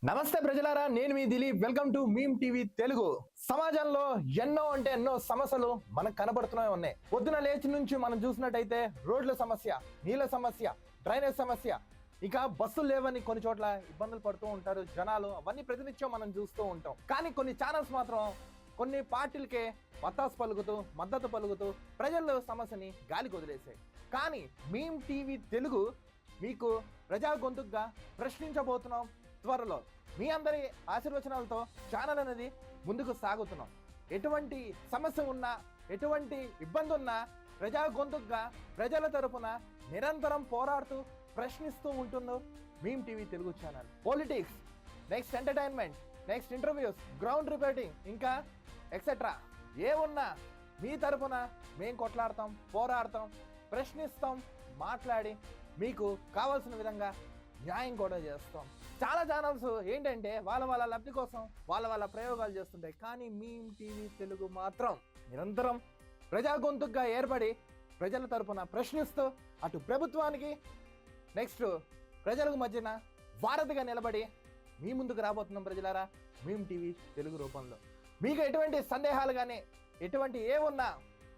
నమస్తే ప్రజలారా, నేను మీ Dilip. Welcome to meme TV Telugu. సమాజంలో ఎన్నో సమస్యలు మనకు కనబడుతూనే ఉన్నాయి. పొద్దున లేచి నుంచి మనం చూసినట్టయితే రోడ్ల సమస్య, నీళ్ళ సమస్య, డ్రైనేజ్ సమస్య, ఇక బస్సులు లేవని కొన్ని చోట్ల ఇబ్బందులు పడుతూ ఉంటారు జనాలు. అవన్నీ ప్రతినిత్యం మనం చూస్తూ ఉంటాం. కానీ కొన్ని ఛానల్స్ మాత్రం కొన్ని పార్టీలకే మద్దతు పలుకుతూ ప్రజల సమస్యని గాలికి వదిలేసాయి. కానీ మీమ్ టీవీ తెలుగు మీకు ప్రజా గొంతుగా ప్రశ్నించబోతున్నాం. త్వరలో మీ అందరి ఆశీర్వచనాలతో ఛానల్ అనేది ముందుకు సాగుతున్నాం. ఎటువంటి సమస్య ఉన్నా, ఎటువంటి ఇబ్బంది ఉన్నా ప్రజా గొంతుగా ప్రజల తరపున నిరంతరం పోరాడుతూ ప్రశ్నిస్తూ ఉంటుందో meme TV Telugu channel. Politics, next entertainment, next interviews, ground reporting, ఇంకా ఎక్సెట్రా ఏ ఉన్నా మీ తరపున మేము కొట్లాడతాం, పోరాడతాం, ప్రశ్నిస్తాం, మాట్లాడి మీకు కావాల్సిన విధంగా న్యాయం కూడా చేస్తాం. చాలా ఛానల్స్ ఏంటంటే వాళ్ళ లబ్ధి కోసం వాళ్ళ ప్రయోగాలు చేస్తుంటాయి. కానీ మీమ్ టీవీ తెలుగు మాత్రం నిరంతరం ప్రజా గొంతుగా ఏర్పడి ప్రజల తరపున ప్రశ్నిస్తూ అటు ప్రభుత్వానికి నెక్స్ట్ ప్రజలకు మధ్యన వారధిగా నిలబడి మీ ముందుకు రాబోతున్నాం ప్రజలారా, మీమ్ టీవీ తెలుగు రూపంలో. మీకు ఎటువంటి సందేహాలు కానీ ఎటువంటి ఏ ఉన్నా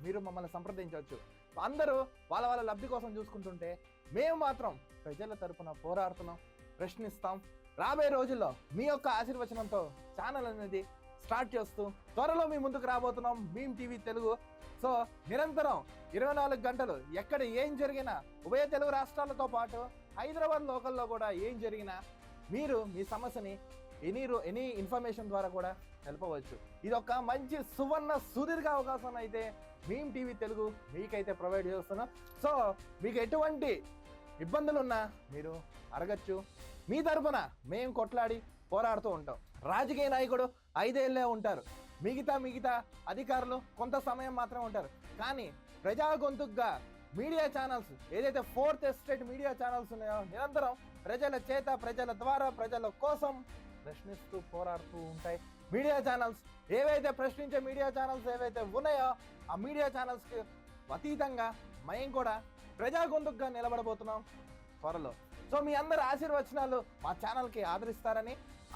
మీరు మమ్మల్ని సంప్రదించవచ్చు. అందరూ వాళ్ళ లబ్ధి కోసం చూసుకుంటుంటే మేము మాత్రం ప్రజల తరపున పోరాడుతున్నాం, ప్రశ్నిస్తాం. రాబోయే రోజుల్లో మీ యొక్క ఆశీర్వచనంతో ఛానల్ అనేది స్టార్ట్ చేస్తూ త్వరలో మీ ముందుకు రాబోతున్నాం మీమ్ టీవీ తెలుగు. సో నిరంతరం 24 గంటలు ఎక్కడ ఏం జరిగినా, ఉభయ తెలుగు రాష్ట్రాలతో పాటు హైదరాబాద్ లోకల్లో కూడా ఏం జరిగినా మీరు మీ సమస్యని ఎనీ ఇన్ఫర్మేషన్ ద్వారా కూడా తెలపవచ్చు. ఇది ఒక మంచి సుదీర్ఘ అవకాశం అయితే మీమ్ టీవీ తెలుగు మీకైతే ప్రొవైడ్ చేస్తున్నాం. సో మీకు ఎటువంటి ఇబ్బందులున్నా మీరు అడగచ్చు. మీ తరపున మేము కొట్లాడి పోరాడుతూ ఉంటాం. రాజకీయ నాయకుడు 5 ఏళ్ళే ఉంటారు, మిగతా అధికారులు కొంత సమయం మాత్రమే ఉంటారు. కానీ ప్రజా గొంతుగా మీడియా ఛానల్స్ ఏదైతే 4th ఎస్టేట్ మీడియా ఛానల్స్ ఉన్నాయో నిరంతరం ప్రజల చేత, ప్రజల ద్వారా, ప్రజల కోసం ప్రశ్నిస్తూ పోరాడుతూ ఉంటాయి. మీడియా ఛానల్స్ ఏవైతే ప్రశ్నించే మీడియా ఛానల్స్ ఏవైతే ఉన్నాయో ఆ మీడియా ఛానల్స్కి అతీతంగా మేము కూడా ప్రజా గొంతుగా నిలబడబోతున్నాం త్వరలో. సో మీ అందరి ఆశీర్వచనాలు మా ఛానల్కి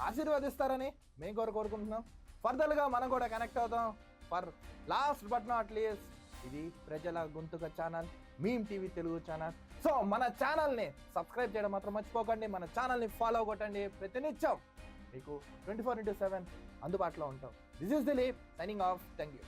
ఆశీర్వదిస్తారని మేము కోరుకుంటున్నాం. ఫర్దర్గా మనం కూడా కనెక్ట్ అవుతాం. For last but not least, ఇది ప్రజల గొంతుక channel, meme TV Telugu channel. So మన ఛానల్ని సబ్స్క్రైబ్ చేయడం మాత్రం మర్చిపోకండి. మన ఛానల్ని ఫాలో కొట్టండి. ప్రతినిత్యం మీకు 24/7 అందుబాటులో ఉంటాం. This is Dilip signing off. Thank you.